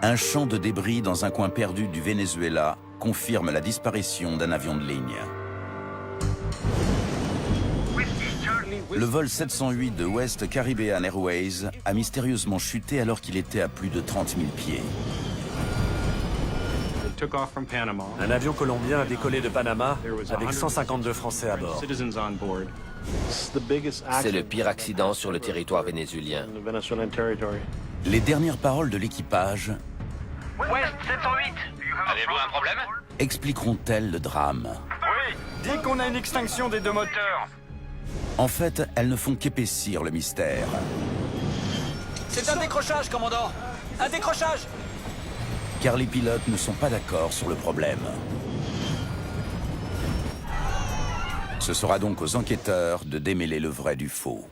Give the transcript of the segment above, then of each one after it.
Un champ de débris dans un coin perdu du Venezuela confirme la disparition d'un avion de ligne. Le vol 708 de West Caribbean Airways a mystérieusement chuté alors qu'il était à plus de 30 000 pieds. Un avion colombien a décollé de Panama avec 152 Français à bord. C'est le pire accident sur le territoire vénézuélien. Les dernières paroles de l'équipage West 708. Avez-vous un problème? expliqueront-elles le drame? Oui. Dis qu'on a une extinction des deux moteurs. En fait, elles ne font qu'épaissir le mystère. C'est un décrochage, commandant. Un décrochage. Car les pilotes ne sont pas d'accord sur le problème. Ce sera donc aux enquêteurs de démêler le vrai du faux.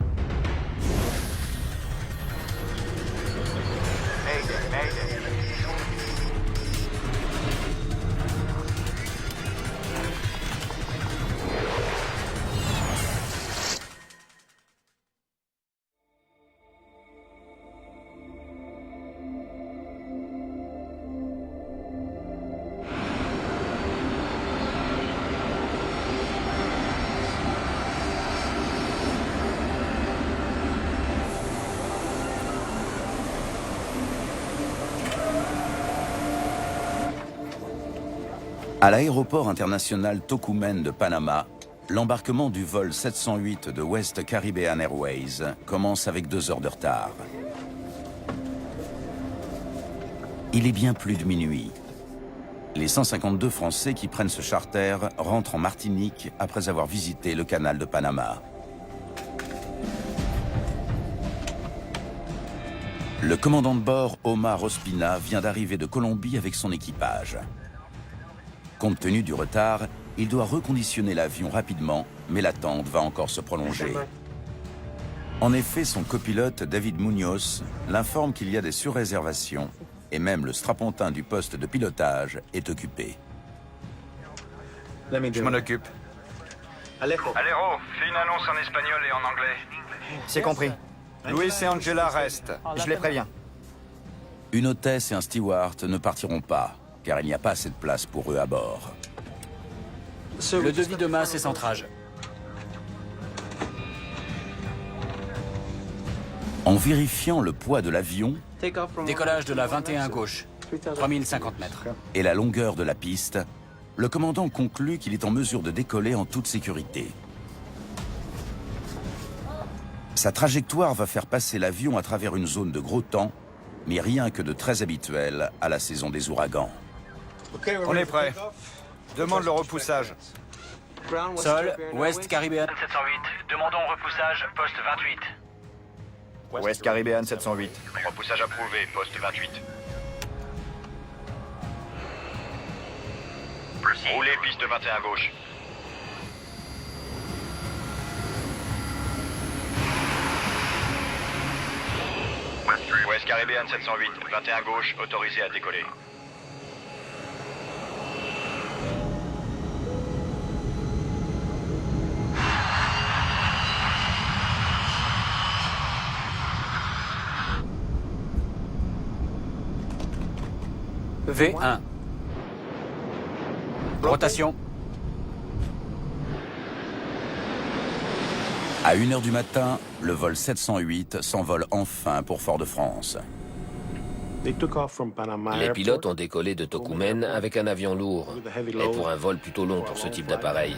À l'aéroport international Tocumen de Panama, l'embarquement du vol 708 de West Caribbean Airways commence avec 2 heures de retard. Il est bien plus de minuit. Les 152 Français qui prennent ce charter rentrent en Martinique après avoir visité le canal de Panama. Le commandant de bord, Omar Ospina, vient d'arriver de Colombie avec son équipage. Compte tenu du retard, il doit reconditionner l'avion rapidement, mais l'attente va encore se prolonger. En effet, son copilote, David Munoz, l'informe qu'il y a des surréservations et même le strapontin du poste de pilotage est occupé. Je m'en occupe. Alejo, fais une annonce en espagnol et en anglais. C'est compris. Louis et Angela restent. Je les préviens. Une hôtesse et un steward ne partiront pas, car il n'y a pas assez de place pour eux à bord. Le devis de masse et centrage. En vérifiant le poids de l'avion Décollage de la 21 gauche. 3050 mètres. et la longueur de la piste, le commandant conclut qu'il est en mesure de décoller en toute sécurité. Sa trajectoire va faire passer l'avion à travers une zone de gros temps, mais rien que de très habituel à la saison des ouragans. On est prêt. Demande le repoussage. Sol, West Caribbean. 708. Demandons repoussage, poste 28. West Caribbean 708. Repoussage approuvé, poste 28. Roulez piste 21 gauche. West Caribbean 708, 21 gauche, autorisé à décoller. V1. Rotation. À 1h du matin, le vol 708 s'envole enfin pour Fort-de-France. Les pilotes ont décollé de Tocumen avec un avion lourd, mais pour un vol plutôt long pour ce type d'appareil.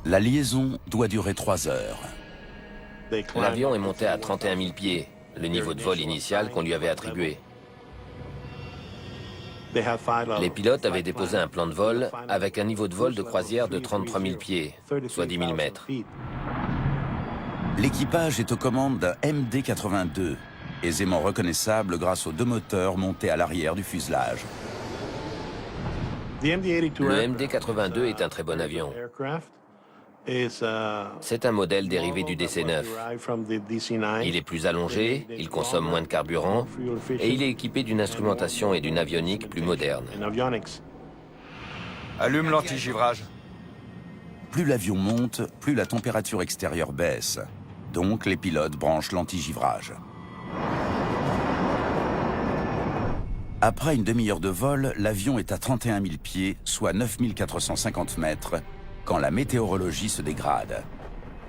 La liaison doit durer 3 heures. L'avion est monté à 31 000 pieds, le niveau de vol initial qu'on lui avait attribué. Les pilotes avaient déposé un plan de vol avec un niveau de vol de croisière de 33 000 pieds, soit 10 000 mètres. L'équipage est aux commandes d'un MD-82, aisément reconnaissable grâce aux 2 moteurs montés à l'arrière du fuselage. Le MD-82 est un très bon avion. C'est un modèle dérivé du DC-9. Il est plus allongé, il consomme moins de carburant et il est équipé d'une instrumentation et d'une avionique plus moderne. Allume l'antigivrage. Plus l'avion monte, plus la température extérieure baisse. Donc les pilotes branchent l'antigivrage. Après une demi-heure de vol, l'avion est à 31 000 pieds, soit 9 450 mètres, quand la météorologie se dégrade.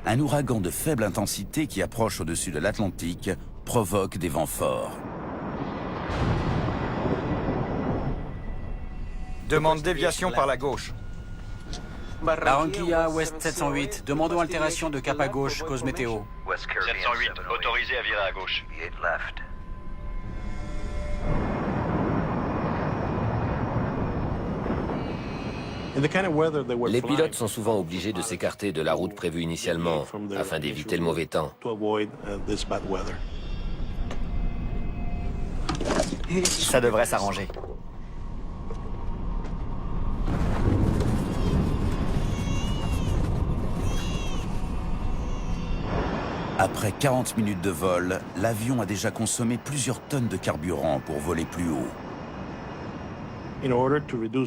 Un ouragan de faible intensité qui approche au-dessus de l'Atlantique provoque des vents forts. Demande déviation par la gauche. Barranquilla, Ouest 708. Demandons altération de cap à gauche, cause météo. 708, autorisé à virer à gauche. Les pilotes sont souvent obligés de s'écarter de la route prévue initialement afin d'éviter le mauvais temps. Ça devrait s'arranger. Après 40 minutes de vol, l'avion a déjà consommé plusieurs tonnes de carburant pour voler plus haut.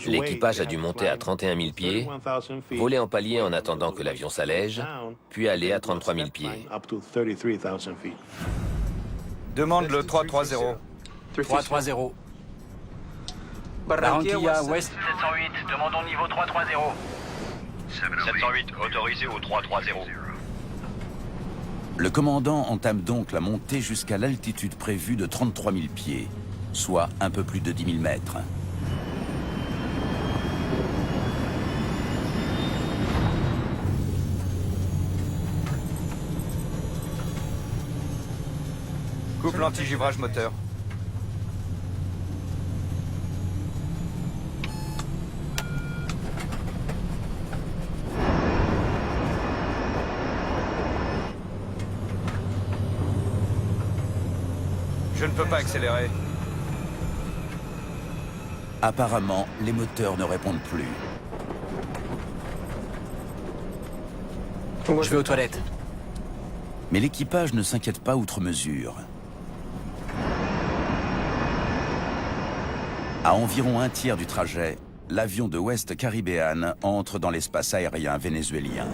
L'équipage a dû monter à 31 000 pieds, voler en palier en attendant que l'avion s'allège, puis aller à 33 000 pieds. Demande le 330. 330. Barranquilla, Ouest. 708, demandons niveau 330. 708, autorisé au 330. Le commandant entame donc la montée jusqu'à l'altitude prévue de 33 000 pieds, soit un peu plus de 10 000 mètres. Coupe l'anti-givrage moteur. Je ne peux pas accélérer. Apparemment, les moteurs ne répondent plus. Je vais aux toilettes. Mais l'équipage ne s'inquiète pas outre mesure. À environ un tiers du trajet, l'avion de West Caribbean entre dans l'espace aérien vénézuélien.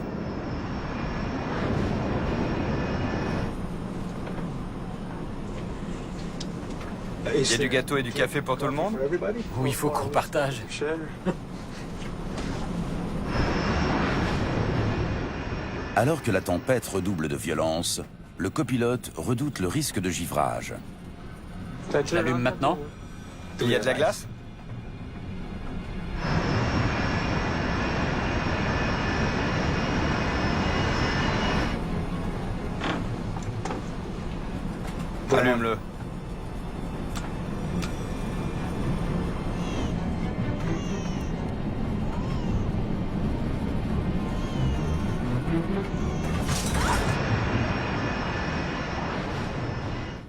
Il y a du gâteau et du café pour tout le monde? Où il faut qu'on partage. Alors que la tempête redouble de violence, le copilote redoute le risque de givrage. J'allume maintenant. Il y a de la glace? Allume-le.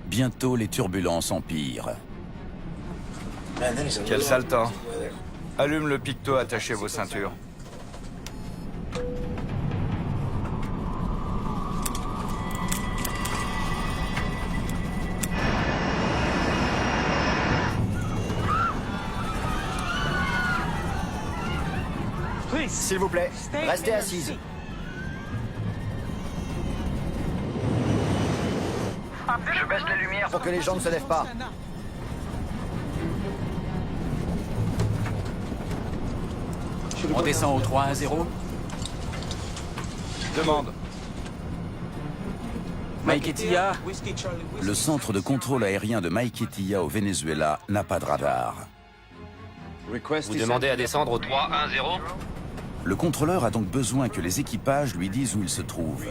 Bientôt, les turbulences empirent. Quel sale temps. Allume le picto, attachez vos ceintures. S'il vous plaît, restez assise. Je baisse les lumières Pour que les gens ne se lèvent pas. On descend au 310. Demande. Maiquetía. Le centre de contrôle aérien de Maiquetía au Venezuela n'a pas de radar. Vous demandez à descendre au 310? Le contrôleur a donc besoin que les équipages lui disent où il se trouve.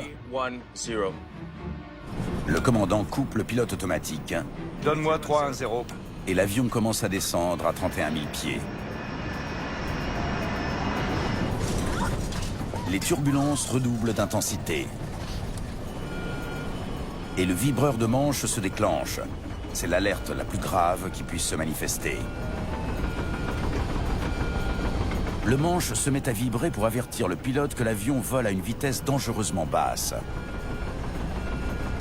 Le commandant coupe le pilote automatique Donne-moi 310. et l'avion commence à descendre à 31 000 pieds. Les turbulences redoublent d'intensité. Et le vibreur de manche se déclenche. C'est l'alerte la plus grave qui puisse se manifester. Le manche se met à vibrer pour avertir le pilote que l'avion vole à une vitesse dangereusement basse.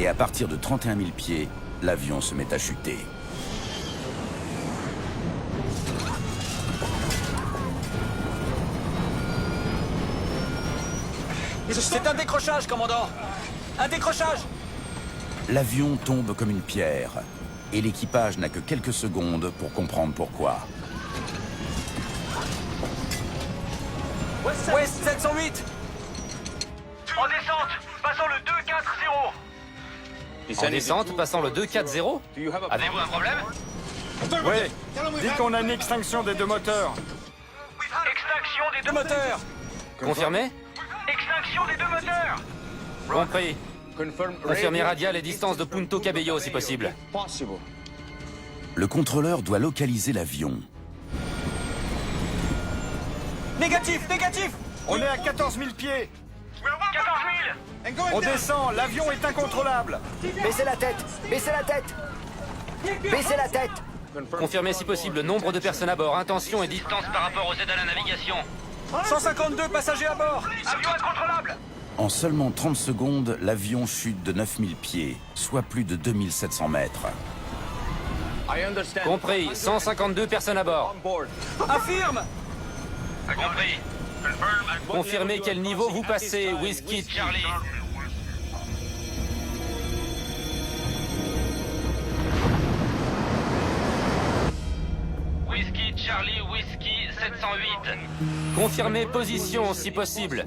Et à partir de 31 000 pieds, l'avion se met à chuter. C'est un décrochage, commandant. Un décrochage. L'avion tombe comme une pierre. et l'équipage n'a que quelques secondes pour comprendre pourquoi. West 708. En descente, passons le 240. En descente, passant le 240. Avez-vous un problème? Ouais. Dis qu'on a une extinction des deux moteurs. Extinction des deux Moteur. Confirmé? Extinction des deux moteurs. Compris. Confirmez radial et distance de Punto Cabello si possible. Le contrôleur doit localiser l'avion. Négatif, négatif. On est à 14 000 pieds. 14 000. On descend, l'avion est incontrôlable. Baissez la tête. Baissez la tête. Baissez la tête. Confirmez si possible nombre de personnes à bord, intention et Distance par rapport aux aides à la navigation. 152 passagers à bord. Avion incontrôlable. En seulement 30 secondes, l'avion chute de 9000 pieds, soit plus de 2700 mètres. Compris, 152 personnes à bord. Affirme. Compris. Confirmez quel niveau vous passez, Whiskey. Charlie. Whiskey Charlie Whiskey 708. Confirmez position si possible.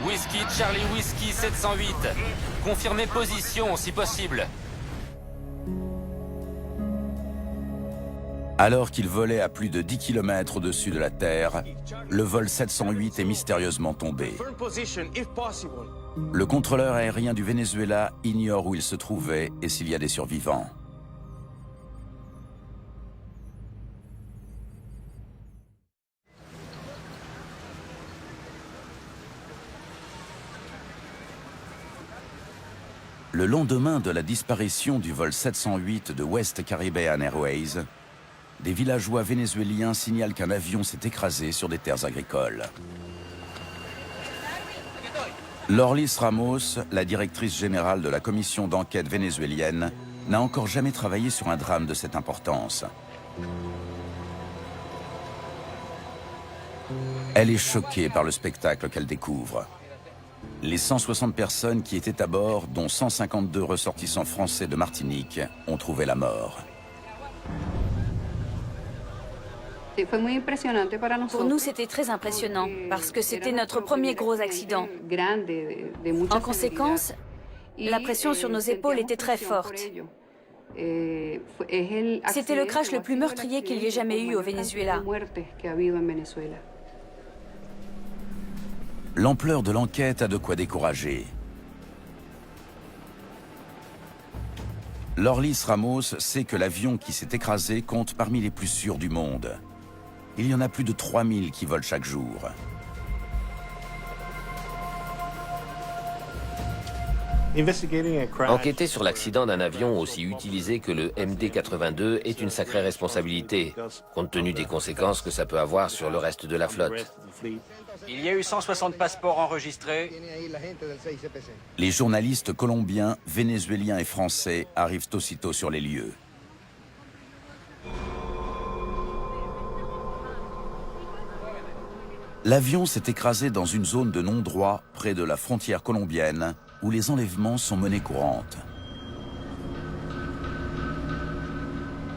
Whiskey Charlie Whiskey 708. Confirmez position si possible. Alors qu'il volait à plus de 10 km au-dessus de la Terre, le vol 708 est mystérieusement tombé. Le contrôleur aérien du Venezuela ignore où il se trouvait et s'il y a des survivants. Le lendemain de la disparition du vol 708 de West Caribbean Airways, des villageois vénézuéliens signalent qu'un avion s'est écrasé sur des terres agricoles. Lorlis Ramos, la directrice générale de la commission d'enquête vénézuélienne, n'a encore jamais travaillé sur un drame de cette importance. Elle est choquée par le spectacle qu'elle découvre. Les 160 personnes qui étaient à bord, dont 152 ressortissants français de Martinique, ont trouvé la mort. Pour nous, c'était très impressionnant parce que c'était notre premier gros accident. En conséquence, la pression sur nos épaules était très forte. C'était le crash le plus meurtrier qu'il y ait jamais eu au Venezuela. L'ampleur de l'enquête a de quoi décourager. Lorlis Ramos sait que l'avion qui s'est écrasé compte parmi les plus sûrs du monde. Il y en a plus de 3000 qui volent chaque jour. Enquêter sur l'accident d'un avion aussi utilisé que le MD-82 est une sacrée responsabilité, compte tenu des conséquences que ça peut avoir sur le reste de la flotte. Il y a eu 160 passeports enregistrés. Les journalistes colombiens, vénézuéliens et français arrivent aussitôt sur les lieux. L'avion s'est écrasé dans une zone de non-droit près de la frontière colombienne où les enlèvements sont monnaie courante.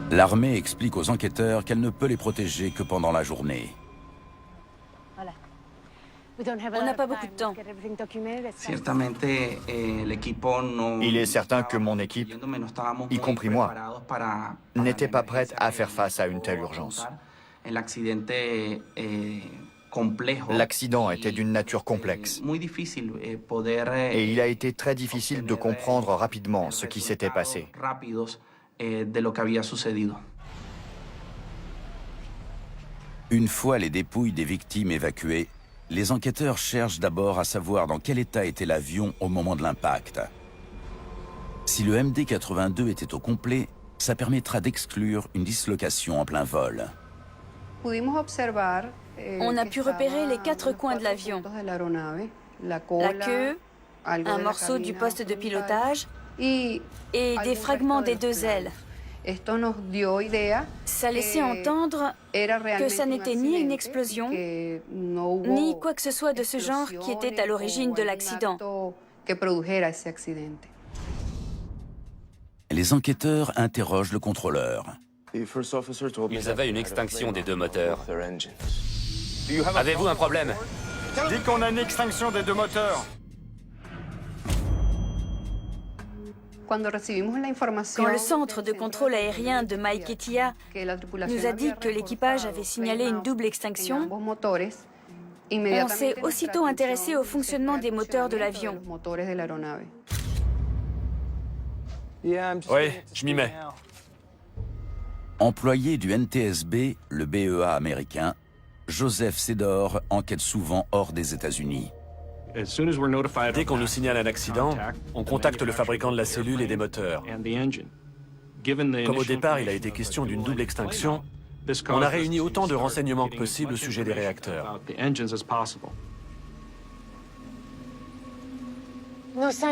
L'armée explique aux enquêteurs qu'elle ne peut les protéger que pendant la journée. On n'a pas beaucoup de temps. Il est certain que mon équipe, y compris moi, n'était pas prête à faire face à une telle urgence. L'accident était d'une nature complexe et il a été très difficile de comprendre rapidement ce qui s'était passé. Une fois les dépouilles des victimes évacuées, les enquêteurs cherchent d'abord à savoir dans quel état était l'avion au moment de l'impact. Si le MD-82 était au complet, ça permettra d'exclure une dislocation en plein vol. On a pu repérer les 4 coins de l'avion. La queue, un morceau du poste de pilotage et des fragments des 2 ailes. Ça laissait entendre que ça n'était ni une explosion, ni quoi que ce soit de ce genre qui était à l'origine de l'accident. Les enquêteurs interrogent le contrôleur. Ils avaient une extinction des deux moteurs. Avez-vous un problème? Dis qu'on a une extinction des deux moteurs. Quand le centre de contrôle aérien de Maiquetía nous a dit que l'équipage avait signalé une double extinction, on s'est aussitôt intéressé au fonctionnement des moteurs de l'avion. Oui, je m'y mets. Employé du NTSB, le BEA américain, Joseph Sédor enquête souvent hors des États-Unis. Dès qu'on nous signale un accident, on contacte le fabricant de la cellule et des moteurs. Comme au départ, il a été question d'une double extinction, on a réuni autant de renseignements que possible au sujet des réacteurs.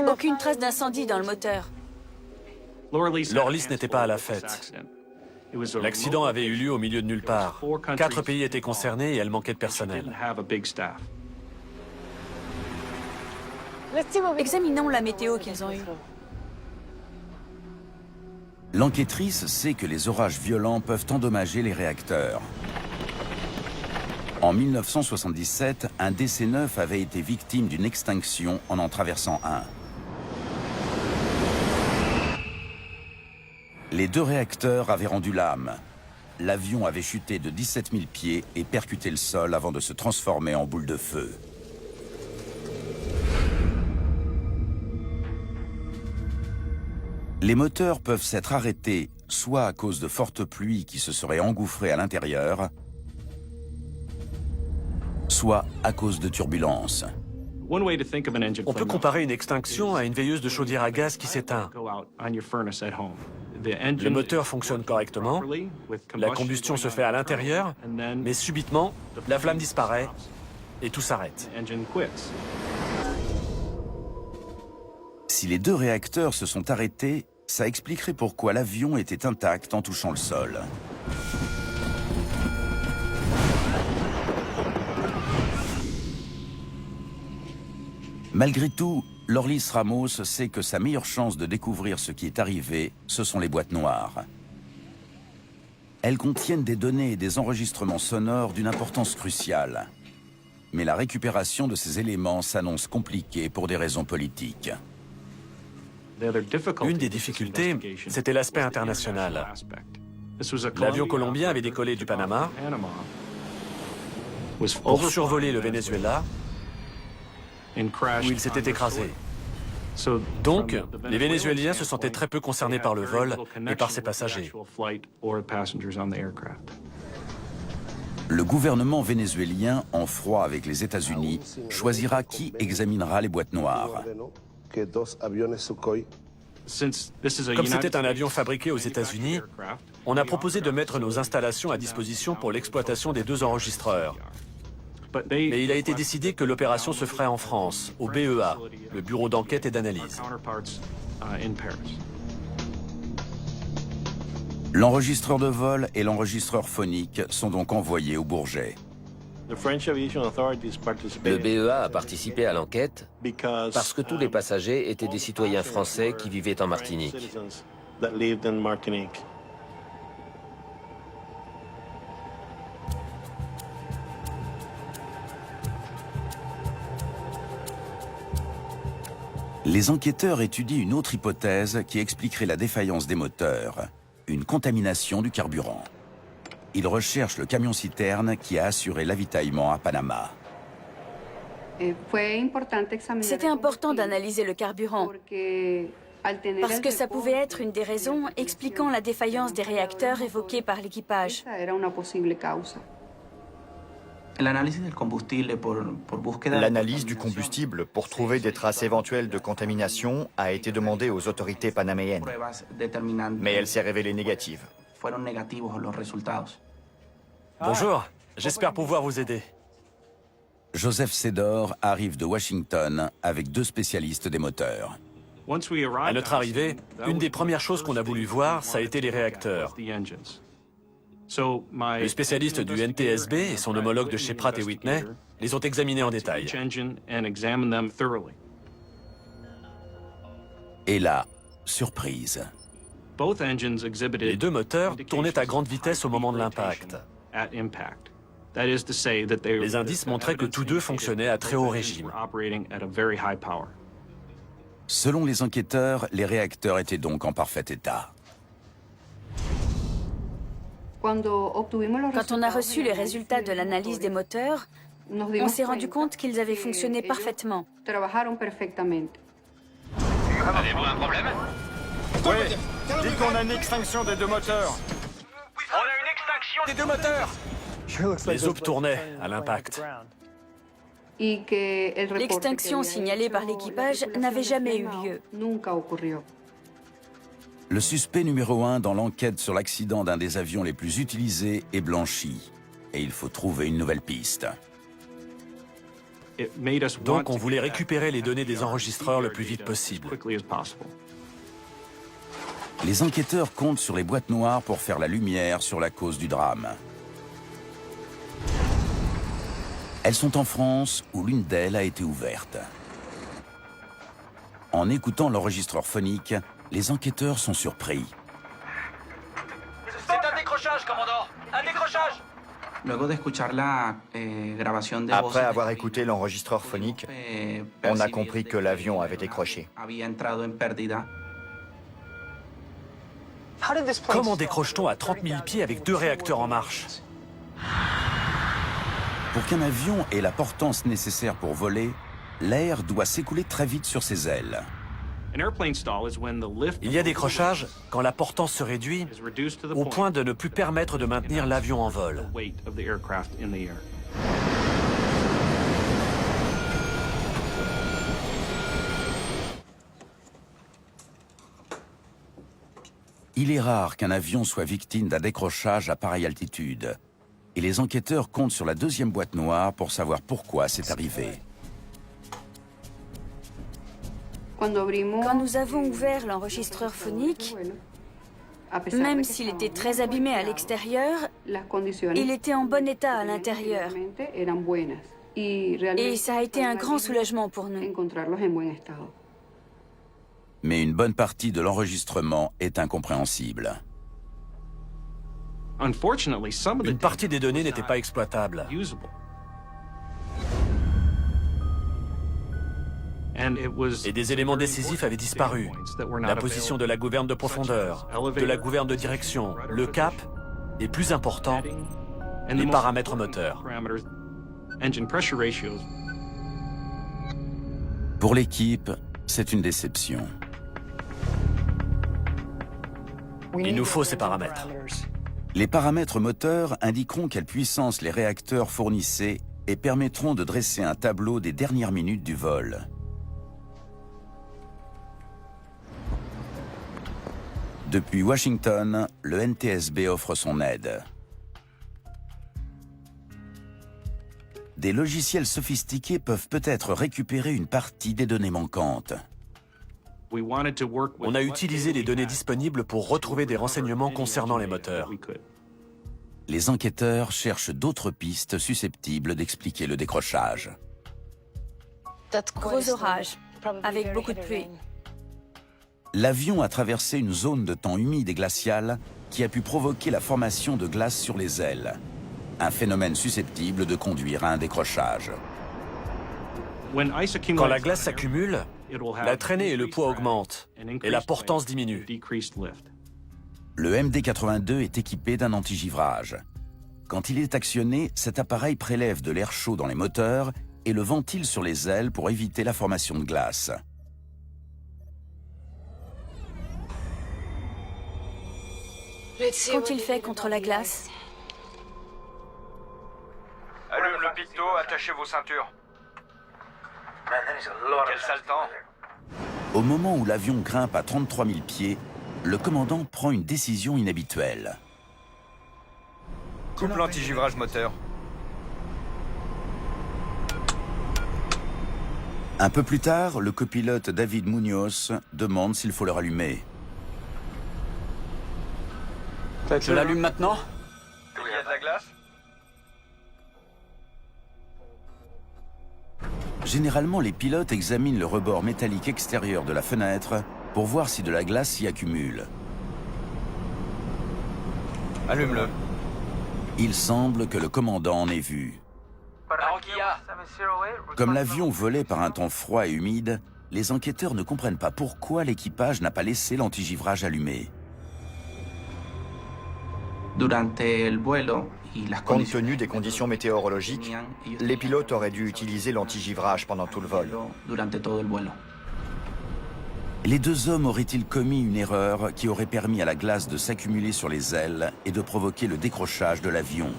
Aucune trace d'incendie dans le moteur. Lorlis n'était pas à la fête. L'accident avait eu lieu au milieu de nulle part. 4 pays étaient concernés et elle manquait de personnel. Examinons la météo qu'ils ont eue. L'enquêtrice sait que les orages violents peuvent endommager les réacteurs. En 1977, un DC-9 avait été victime d'une extinction en traversant un. Les 2 réacteurs avaient rendu l'âme. L'avion avait chuté de 17 000 pieds et percuté le sol avant de se transformer en boule de feu. Les moteurs peuvent s'être arrêtés soit à cause de fortes pluies qui se seraient engouffrées à l'intérieur, soit à cause de turbulences. On peut comparer une extinction à une veilleuse de chaudière à gaz qui s'éteint. Le moteur fonctionne correctement, la combustion se fait à l'intérieur, mais subitement, la flamme disparaît et tout s'arrête. Si les 2 réacteurs se sont arrêtés, ça expliquerait pourquoi l'avion était intact en touchant le sol. Malgré tout, Lorlis Ramos sait que sa meilleure chance de découvrir ce qui est arrivé, ce sont les boîtes noires. Elles contiennent des données et des enregistrements sonores d'une importance cruciale. Mais la récupération de ces éléments s'annonce compliquée pour des raisons politiques. Une des difficultés, c'était l'aspect international. L'avion colombien avait décollé du Panama pour survoler le Venezuela, où il s'était écrasé. Donc, les Vénézuéliens se sentaient très peu concernés par le vol et par ses passagers. Le gouvernement vénézuélien, en froid avec les États-Unis, choisira qui examinera les boîtes noires. Comme c'était un avion fabriqué aux États-Unis, on a proposé de mettre nos installations à disposition pour l'exploitation des 2 enregistreurs. Mais il a été décidé que l'opération se ferait en France, au BEA, le Bureau d'enquête et d'analyse. L'enregistreur de vol et l'enregistreur phonique sont donc envoyés au Bourget. Le BEA a participé à l'enquête parce que tous les passagers étaient des citoyens français qui vivaient en Martinique. Les enquêteurs étudient une autre hypothèse qui expliquerait la défaillance des moteurs, une contamination du carburant. Ils recherchent le camion-citerne qui a assuré l'avitaillement à Panama. C'était important d'analyser le carburant, parce que ça pouvait être une des raisons expliquant la défaillance des réacteurs évoqués par l'équipage. L'analyse du combustible pour trouver des traces éventuelles de contamination a été demandée aux autorités panaméennes, mais elle s'est révélée négative. Bonjour, j'espère pouvoir vous aider. Joseph Sédor arrive de Washington avec 2 spécialistes des moteurs. À notre arrivée, une des premières choses qu'on a voulu voir, ça a été les réacteurs. Le spécialiste du NTSB et son homologue de chez Pratt & Whitney les ont examinés en détail. Et là, surprise. Les deux moteurs tournaient à grande vitesse au moment de l'impact. Les indices montraient que tous deux fonctionnaient à très haut régime. Selon les enquêteurs, les réacteurs étaient donc en parfait état. Quand on a reçu les résultats de l'analyse des moteurs, on s'est rendu compte qu'ils avaient fonctionné parfaitement. Avez-vous un problème? Oui, dis qu'on a une extinction des deux moteurs. On a une extinction des deux moteurs! Les aubes tournaient à l'impact. L'extinction signalée par l'équipage n'avait jamais eu lieu. Le suspect numéro 1 dans l'enquête sur l'accident d'un des avions les plus utilisés est blanchi. Et il faut trouver une nouvelle piste. Donc on voulait récupérer les données des enregistreurs le plus vite possible. Les enquêteurs comptent sur les boîtes noires pour faire la lumière sur la cause du drame. Elles sont en France, où l'une d'elles a été ouverte. En écoutant l'enregistreur phonique, les enquêteurs sont surpris. C'est un décrochage, commandant! Un décrochage! Après avoir écouté l'enregistreur phonique, on a compris que l'avion avait décroché. Comment décroche-t-on à 30 000 pieds avec deux réacteurs en marche? Pour qu'un avion ait la portance nécessaire pour voler, l'air doit s'écouler très vite sur ses ailes. Il y a décrochage quand la portance se réduit au point de ne plus permettre de maintenir l'avion en vol. Il est rare qu'un avion soit victime d'un décrochage à pareille altitude. Et les enquêteurs comptent sur la deuxième boîte noire pour savoir pourquoi c'est arrivé. Quand nous avons ouvert l'enregistreur phonique, même s'il était très abîmé à l'extérieur, il était en bon état à l'intérieur. Et ça a été un grand soulagement pour nous. Mais une bonne partie de l'enregistrement est incompréhensible. Une partie des données n'était pas exploitable. Et des éléments décisifs avaient disparu. La position de la gouverne de profondeur, de la gouverne de direction, le cap, et plus important, les paramètres moteurs. Pour l'équipe, c'est une déception. Il nous faut ces paramètres. Les paramètres moteurs indiqueront quelle puissance les réacteurs fournissaient et permettront de dresser un tableau des dernières minutes du vol. Depuis Washington, le NTSB offre son aide. Des logiciels sophistiqués peuvent peut-être récupérer une partie des données manquantes. On a utilisé les données disponibles pour retrouver des renseignements concernant les moteurs. Les enquêteurs cherchent d'autres pistes susceptibles d'expliquer le décrochage. Gros orage, avec beaucoup de pluie. L'avion a traversé une zone de temps humide et glaciale qui a pu provoquer la formation de glace sur les ailes. Un phénomène susceptible de conduire à un décrochage. Quand la glace s'accumule, la traînée et le poids augmentent, et la portance diminue. Le MD-82 est équipé d'un antigivrage. Quand il est actionné, cet appareil prélève de l'air chaud dans les moteurs et le ventile sur les ailes pour éviter la formation de glace. Qu'ont-ils fait contre la glace? Allume le picto, attachez vos ceintures. Quel sale temps. Au moment où l'avion grimpe à 33 000 pieds, le commandant prend une décision inhabituelle. Coupe l'antigivrage moteur. Un peu plus tard, le copilote David Munoz demande s'il faut le rallumer. Je l'allume maintenant? Il y a de la glace? Généralement, les pilotes examinent le rebord métallique extérieur de la fenêtre pour voir si de la glace s'y accumule. Allume-le. Il semble que le commandant en ait vu. Comme l'avion volait par un temps froid et humide, les enquêteurs ne comprennent pas pourquoi l'équipage n'a pas laissé l'antigivrage allumé. Compte tenu des conditions météorologiques, les pilotes auraient dû utiliser l'antigivrage pendant tout le vol. Les deux hommes auraient-ils commis une erreur qui aurait permis à la glace de s'accumuler sur les ailes et de provoquer le décrochage de l'avion?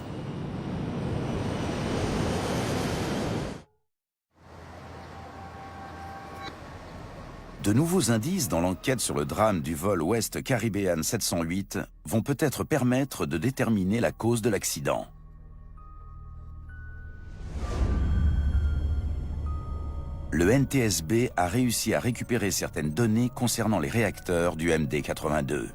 De nouveaux indices dans l'enquête sur le drame du vol West Caribbean 708 vont peut-être permettre de déterminer la cause de l'accident. Le NTSB a réussi à récupérer certaines données concernant les réacteurs du MD-82.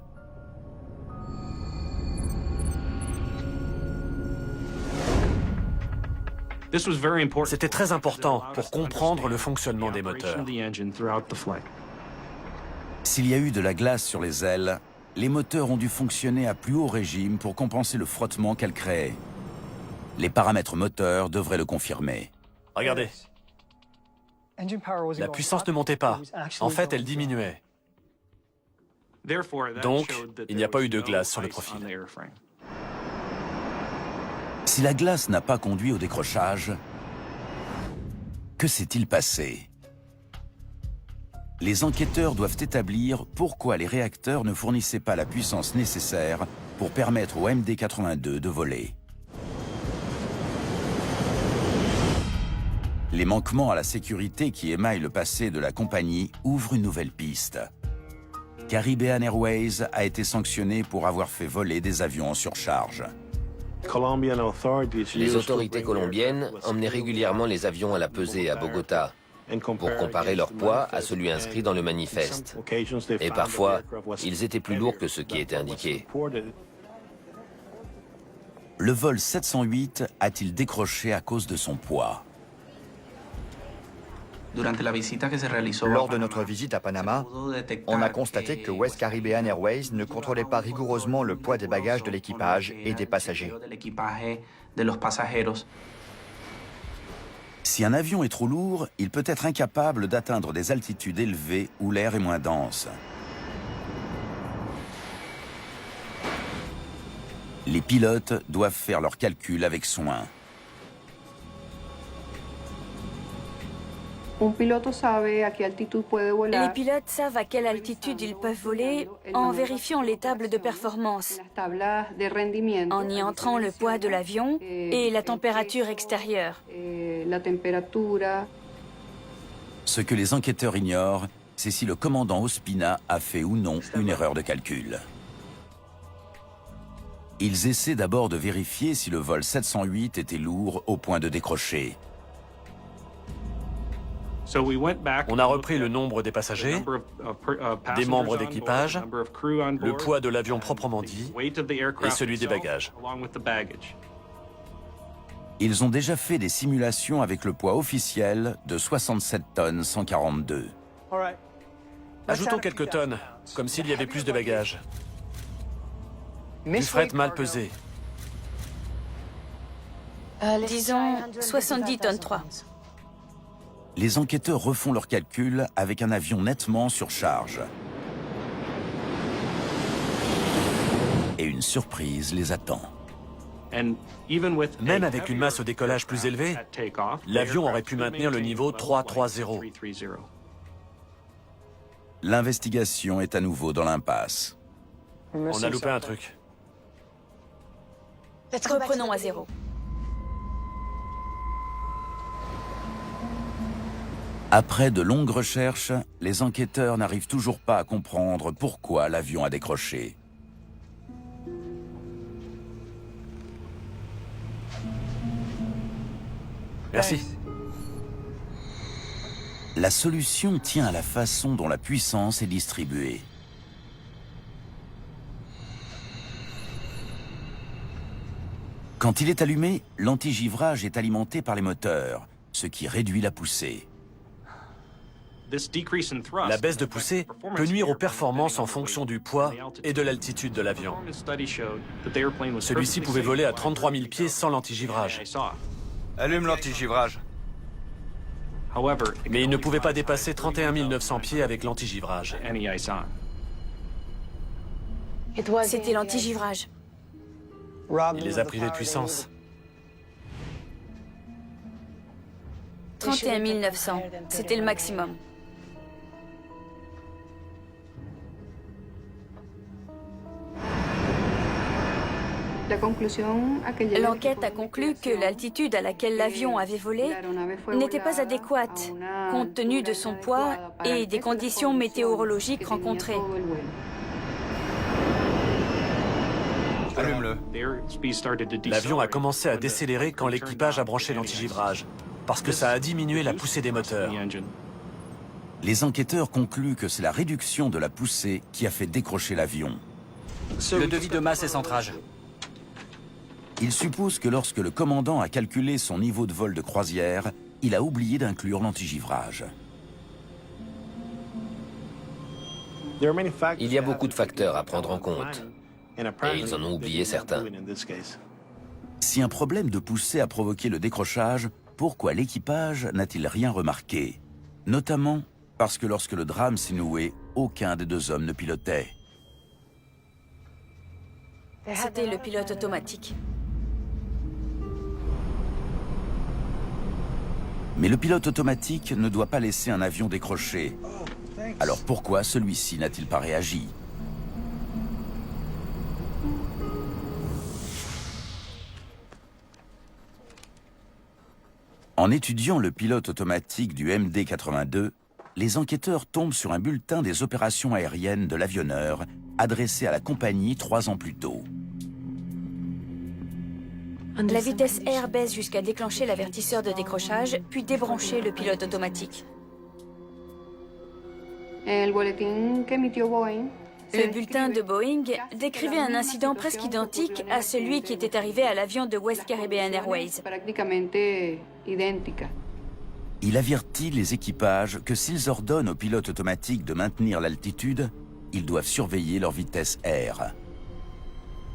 C'était très important pour comprendre le fonctionnement des moteurs. S'il y a eu de la glace sur les ailes, les moteurs ont dû fonctionner à plus haut régime pour compenser le frottement qu'elles créaient. Les paramètres moteurs devraient le confirmer. Regardez. La puissance ne montait pas. En fait, elle diminuait. Donc, il n'y a pas eu de glace sur le profil. Si la glace n'a pas conduit au décrochage, que s'est-il passé? Les enquêteurs doivent établir pourquoi les réacteurs ne fournissaient pas la puissance nécessaire pour permettre au MD-82 de voler. Les manquements à la sécurité qui émaillent le passé de la compagnie ouvrent une nouvelle piste. Caribbean Airways a été sanctionné pour avoir fait voler des avions en surcharge. Les autorités colombiennes emmenaient régulièrement les avions à la pesée à Bogota pour comparer leur poids à celui inscrit dans le manifeste. Et parfois, ils étaient plus lourds que ce qui était indiqué. Le vol 708 a-t-il décroché à cause de son poids? Lors de notre visite à Panama, on a constaté que West Caribbean Airways ne contrôlait pas rigoureusement le poids des bagages de l'équipage et des passagers. Si un avion est trop lourd, il peut être incapable d'atteindre des altitudes élevées où l'air est moins dense. Les pilotes doivent faire leurs calculs avec soin. Les pilotes savent à quelle altitude ils peuvent voler en vérifiant les tables de performance, en y entrant le poids de l'avion et la température extérieure. Ce que les enquêteurs ignorent, c'est si le commandant Ospina a fait ou non une erreur de calcul. Ils essaient d'abord de vérifier si le vol 708 était lourd au point de décrocher. On a repris le nombre des passagers, des membres d'équipage, le poids de l'avion proprement dit et celui des bagages. Ils ont déjà fait des simulations avec le poids officiel de 67 tonnes 142. Ajoutons quelques tonnes, comme s'il y avait plus de bagages. Du fret mal pesé. Disons 70 tonnes 3. Les enquêteurs refont leurs calculs avec un avion nettement sur charge. Et une surprise les attend. Même avec une masse au décollage plus élevée, l'avion aurait pu maintenir le niveau 330. L'investigation est à nouveau dans l'impasse. On a loupé un truc. Reprenons à zéro. Après de longues recherches, les enquêteurs n'arrivent toujours pas à comprendre pourquoi l'avion a décroché. Merci. La solution tient à la façon dont la puissance est distribuée. Quand il est allumé, l'antigivrage est alimenté par les moteurs, ce qui réduit la poussée. La baisse de poussée peut nuire aux performances en fonction du poids et de l'altitude de l'avion. Celui-ci pouvait voler à 33 000 pieds sans l'antigivrage. Allume l'antigivrage. Mais il ne pouvait pas dépasser 31 900 pieds avec l'antigivrage. C'était l'antigivrage. Il les a privés de puissance. 31 900, c'était le maximum. L'enquête a conclu que l'altitude à laquelle l'avion avait volé n'était pas adéquate, compte tenu de son poids et des conditions météorologiques rencontrées. Allume-le. L'avion a commencé à décélérer quand l'équipage a branché l'antigivrage, parce que ça a diminué la poussée des moteurs. Les enquêteurs concluent que c'est la réduction de la poussée qui a fait décrocher l'avion. Le devis de masse et centrage. Ils supposent que lorsque le commandant a calculé son niveau de vol de croisière, il a oublié d'inclure l'antigivrage. Il y a beaucoup de facteurs à prendre en compte, et ils en ont oublié certains. Si un problème de poussée a provoqué le décrochage, pourquoi l'équipage n'a-t-il rien remarqué? Notamment parce que lorsque le drame s'est noué, aucun des deux hommes ne pilotait. C'était le pilote automatique. Mais le pilote automatique ne doit pas laisser un avion décrocher. Alors pourquoi celui-ci n'a-t-il pas réagi? En étudiant le pilote automatique du MD-82, les enquêteurs tombent sur un bulletin des opérations aériennes de l'avionneur adressé à la compagnie 3 ans plus tôt. La vitesse R baisse jusqu'à déclencher l'avertisseur de décrochage, puis débrancher le pilote automatique. Le bulletin de Boeing décrivait un incident presque identique à celui qui était arrivé à l'avion de West Caribbean Airways. Il avertit les équipages que s'ils ordonnent au pilote automatique de maintenir l'altitude, ils doivent surveiller leur vitesse R.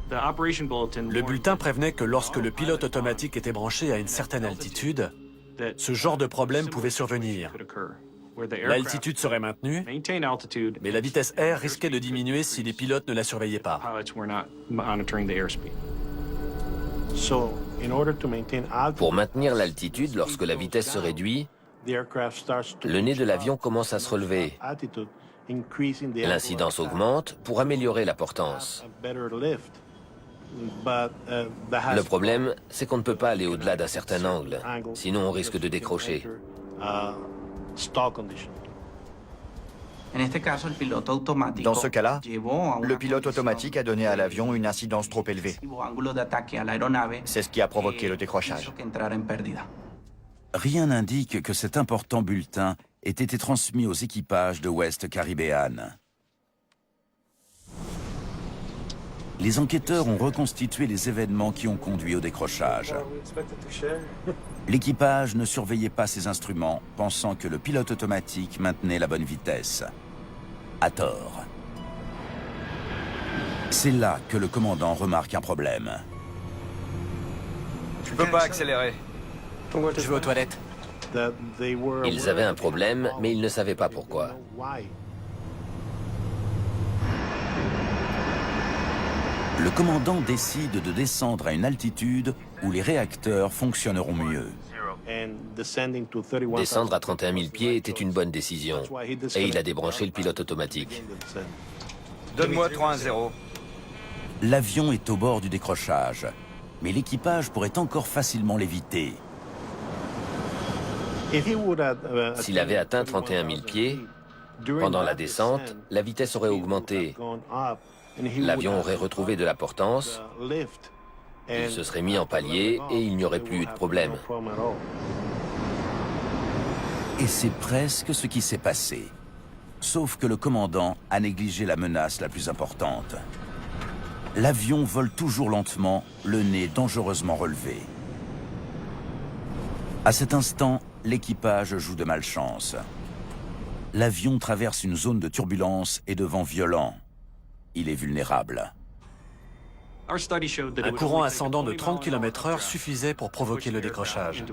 Le bulletin prévenait que lorsque le pilote automatique était branché à une certaine altitude, ce genre de problème pouvait survenir. L'altitude serait maintenue, mais la vitesse R risquait de diminuer si les pilotes ne la surveillaient pas. Pour maintenir l'altitude lorsque la vitesse se réduit, le nez de l'avion commence à se relever. L'incidence augmente pour améliorer la portance. Le problème, c'est qu'on ne peut pas aller au-delà d'un certain angle, sinon on risque de décrocher. Dans ce cas-là, le pilote automatique a donné à l'avion une incidence trop élevée. C'est ce qui a provoqué le décrochage. Rien n'indique que cet important bulletin ait été transmis aux équipages de West Caribbean. Les enquêteurs ont reconstitué les événements qui ont conduit au décrochage. L'équipage ne surveillait pas ses instruments, pensant que le pilote automatique maintenait la bonne vitesse. À tort. C'est là que le commandant remarque un problème. Tu peux pas accélérer. Je vais aux toilettes. Ils avaient un problème, mais ils ne savaient pas pourquoi. Le commandant décide de descendre à une altitude où les réacteurs fonctionneront mieux. Descendre à 31 000 pieds était une bonne décision, et il a débranché le pilote automatique. Donne-moi 3-1-0. L'avion est au bord du décrochage, mais l'équipage pourrait encore facilement l'éviter. S'il avait atteint 31 000 pieds, pendant la descente, la vitesse aurait augmenté. L'avion aurait retrouvé de la portance, il se serait mis en palier et il n'y aurait plus eu de problème. Et c'est presque ce qui s'est passé. Sauf que le commandant a négligé la menace la plus importante. L'avion vole toujours lentement, le nez dangereusement relevé. À cet instant, l'équipage joue de malchance. l'avion traverse une zone de turbulence et de vent violent. Il est vulnérable. Un courant ascendant de 30 km/h suffisait pour provoquer le décrochage.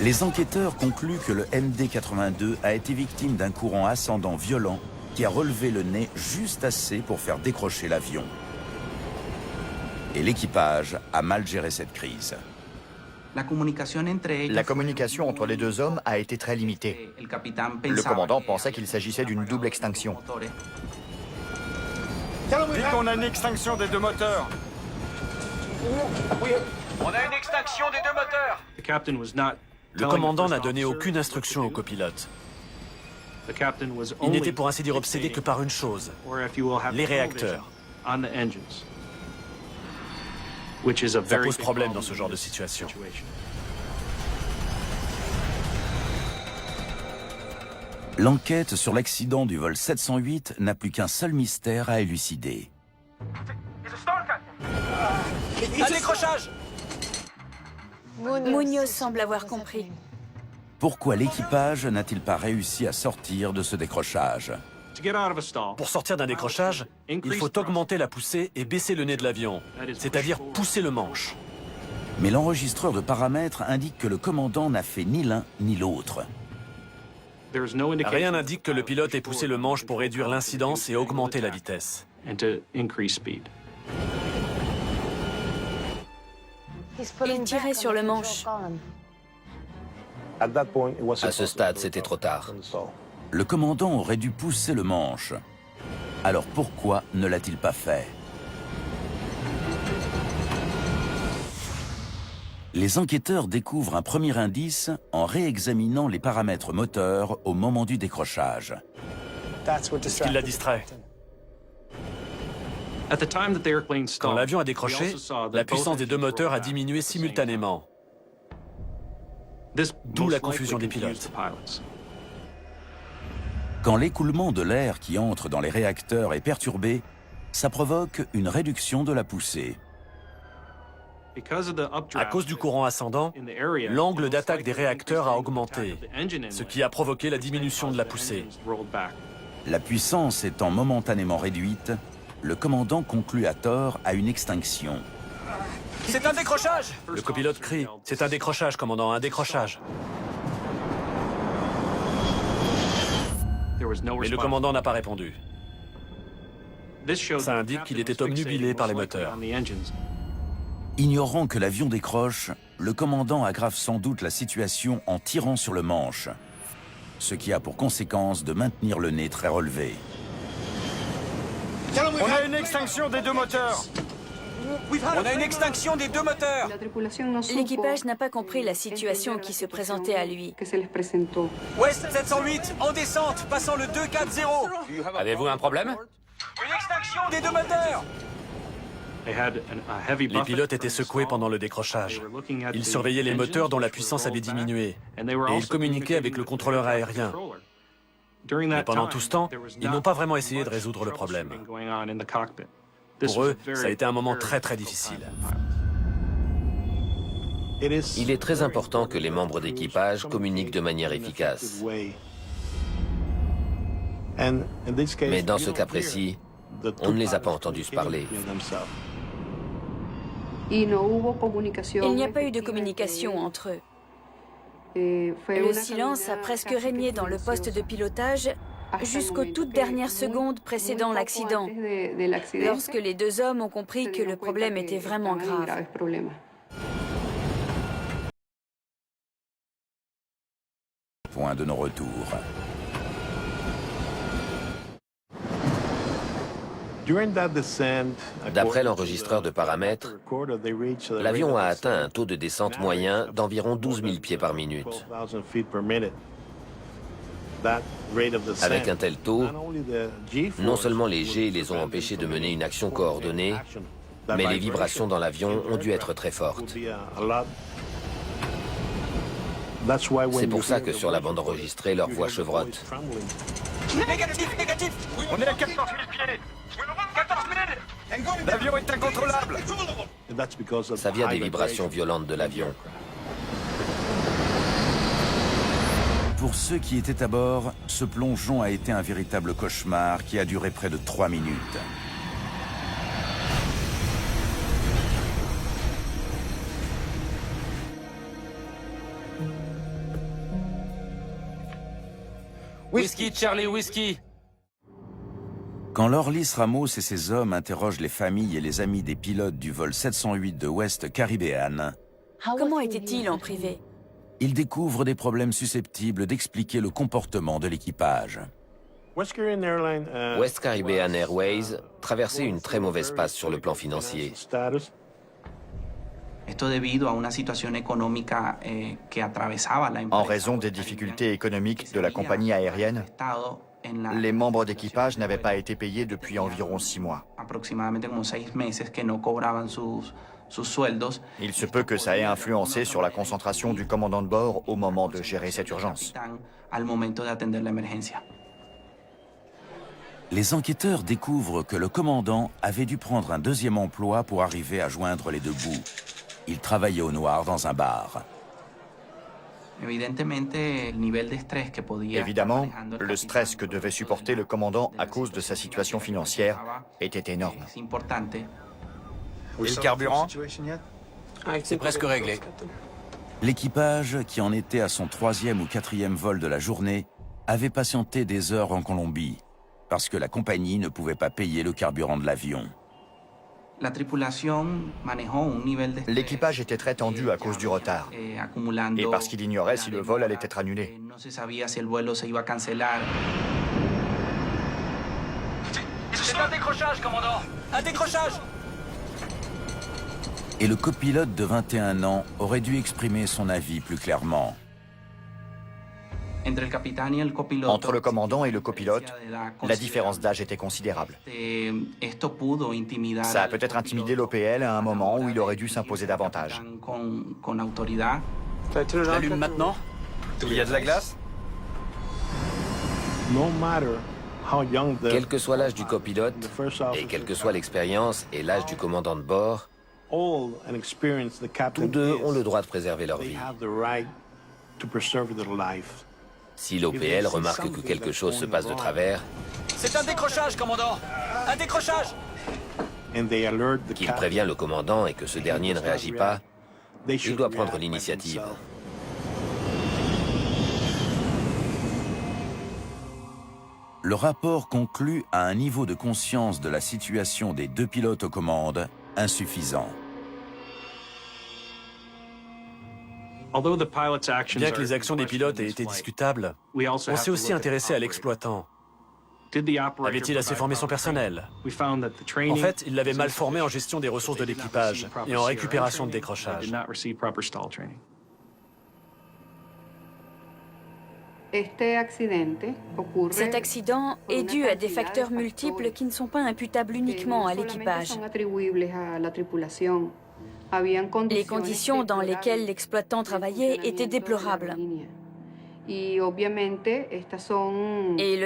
Les enquêteurs concluent que le MD-82 a été victime d'un courant ascendant violent qui a relevé le nez juste assez pour faire décrocher l'avion. Et l'équipage a mal géré cette crise. La communication entre les deux hommes a été très limitée. Le commandant pensait qu'il s'agissait d'une double extinction. Dites qu'on a une extinction des deux moteurs. On a une extinction des deux moteurs. Le commandant n'a donné aucune instruction au copilote. Il n'était pour ainsi dire obsédé que par une chose, les réacteurs. Ça pose problème dans ce genre de situation. L'enquête sur l'accident du vol 708 n'a plus qu'un seul mystère à élucider. Un décrochage! Munoz semble avoir compris. Pourquoi l'équipage n'a-t-il pas réussi à sortir de ce décrochage? Pour sortir d'un décrochage, il faut augmenter la poussée et baisser le nez de l'avion, c'est-à-dire pousser le manche. Mais l'enregistreur de paramètres indique que le commandant n'a fait ni l'un ni l'autre. Rien n'indique que le pilote ait poussé le manche pour réduire l'incidence et augmenter la vitesse. Il tirait sur le manche. À ce stade, c'était trop tard. Le commandant aurait dû pousser le manche. Alors pourquoi ne l'a-t-il pas fait? Les enquêteurs découvrent un premier indice en réexaminant les paramètres moteurs au moment du décrochage. Ce qui l'a distrait. Quand l'avion a décroché, la puissance des deux moteurs a diminué simultanément. D'où la confusion des pilotes. Quand l'écoulement de l'air qui entre dans les réacteurs est perturbé, ça provoque une réduction de la poussée. À cause du courant ascendant, l'angle d'attaque des réacteurs a augmenté, ce qui a provoqué la diminution de la poussée. La puissance étant momentanément réduite, le commandant conclut à tort à une extinction. C'est un décrochage! Le copilote crie « C'est un décrochage, commandant, un décrochage !» Mais le commandant n'a pas répondu. Ça indique qu'il était obnubilé par les moteurs. Ignorant que l'avion décroche, le commandant aggrave sans doute la situation en tirant sur le manche, ce qui a pour conséquence de maintenir le nez très relevé. On a une extinction des deux moteurs. On a une extinction des deux moteurs! L'équipage n'a pas compris la situation qui se présentait à lui. West 708, en descente, passant le 240. Avez-vous un problème? Une extinction des deux moteurs! Les pilotes étaient secoués pendant le décrochage. Ils surveillaient les moteurs dont la puissance avait diminué. Et ils communiquaient avec le contrôleur aérien. Mais pendant tout ce temps, ils n'ont pas vraiment essayé de résoudre le problème. Pour eux, ça a été un moment très difficile. Il est très important que les membres d'équipage communiquent de manière efficace. Mais dans ce cas précis, on ne les a pas entendus se parler. Il n'y a pas eu de communication entre eux. Le silence a presque régné dans le poste de pilotage jusqu'aux toutes dernières secondes précédant l'accident, lorsque les deux hommes ont compris que le problème était vraiment grave. Point de non-retour. D'après l'enregistreur de paramètres, l'avion a atteint un taux de descente moyen d'environ 12 000 pieds par minute. Avec un tel taux, non seulement les jets les ont empêchés de mener une action coordonnée, mais les vibrations dans l'avion ont dû être très fortes. C'est pour ça que sur la bande enregistrée, leur voix chevrotte. Négatif! On est à 14 000 pieds. 14 000! L'avion est incontrôlable. Ça vient des vibrations violentes de l'avion. Pour ceux qui étaient à bord, ce plongeon a été un véritable cauchemar qui a duré près de 3 minutes. Whisky, Charlie, whisky. Quand Lorlis Ramos et ses hommes interrogent les familles et les amis des pilotes du vol 708 de West Caribbean, Comment était-il en privé? ils découvrent des problèmes susceptibles d'expliquer le comportement de l'équipage. West Caribbean Airways traversait une très mauvaise passe sur le plan financier. En raison des difficultés économiques de la compagnie aérienne, les membres d'équipage n'avaient pas été payés depuis environ 6 mois. Il se peut que ça ait influencé sur la concentration du commandant de bord au moment de gérer cette urgence. Les enquêteurs découvrent que le commandant avait dû prendre un deuxième emploi pour arriver à joindre les deux bouts. Il travaillait au noir dans un bar. Évidemment, le stress que devait supporter le commandant à cause de sa situation financière était énorme. Et le carburant? C'est presque réglé. L'équipage, qui en était à son 3e ou 4e vol de la journée, avait patienté des heures en Colombie, parce que la compagnie ne pouvait pas payer le carburant de l'avion. L'équipage était très tendu à cause du retard et parce qu'il ignorait si le vol allait être annulé. C'est un décrochage, commandant! Un décrochage! Et le copilote de 21 ans aurait dû exprimer son avis plus clairement. Entre le commandant et le copilote, la différence d'âge était considérable. Ça a peut-être intimidé l'OPL à un moment où il aurait dû s'imposer davantage. J'allume maintenant? Il y a de la glace? Quel que soit l'âge du copilote, et quelle que soit l'expérience et l'âge du commandant de bord, tous deux ont le droit de préserver leur vie. Si l'OPL remarque que quelque chose se passe de travers, C'est un décrochage, commandant! Un décrochage! qu'il prévient le commandant et que ce dernier ne réagit pas, il doit prendre l'initiative. Le rapport conclut à un niveau de conscience de la situation des deux pilotes aux commandes insuffisant. Bien que les actions des pilotes aient été discutables, on s'est aussi intéressé à l'exploitant. Avait-il assez formé son personnel? En fait, il l'avait mal formé en gestion des ressources de l'équipage et en récupération de décrochage. Cet accident est dû à des facteurs multiples qui ne sont pas imputables uniquement à l'équipage. Les conditions dans lesquelles l'exploitant travaillait étaient déplorables. Et le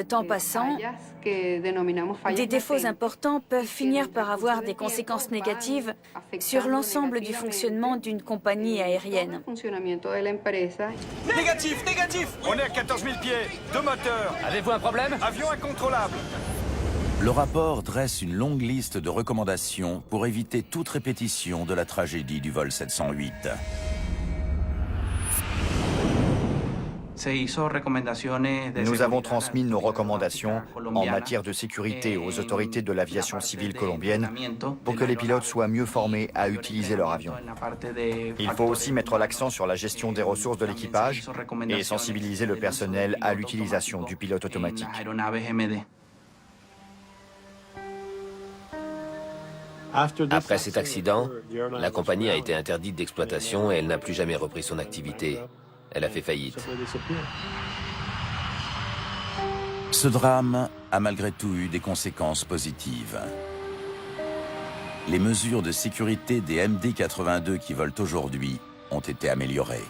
temps passant, des défauts importants peuvent finir par avoir des conséquences négatives sur l'ensemble du fonctionnement d'une compagnie aérienne. Négatif, négatif! On est à 14 000 pieds, 2 moteurs, Avez-vous un problème? avion incontrôlable. Le rapport dresse une longue liste de recommandations pour éviter toute répétition de la tragédie du vol 708. Nous avons transmis nos recommandations en matière de sécurité aux autorités de l'aviation civile colombienne pour que les pilotes soient mieux formés à utiliser leur avion. Il faut aussi mettre l'accent sur la gestion des ressources de l'équipage et sensibiliser le personnel à l'utilisation du pilote automatique. Après cet accident, la compagnie a été interdite d'exploitation et elle n'a plus jamais repris son activité. Elle a fait faillite. Ce drame a malgré tout eu des conséquences positives. Les mesures de sécurité des MD-82 qui volent aujourd'hui ont été améliorées.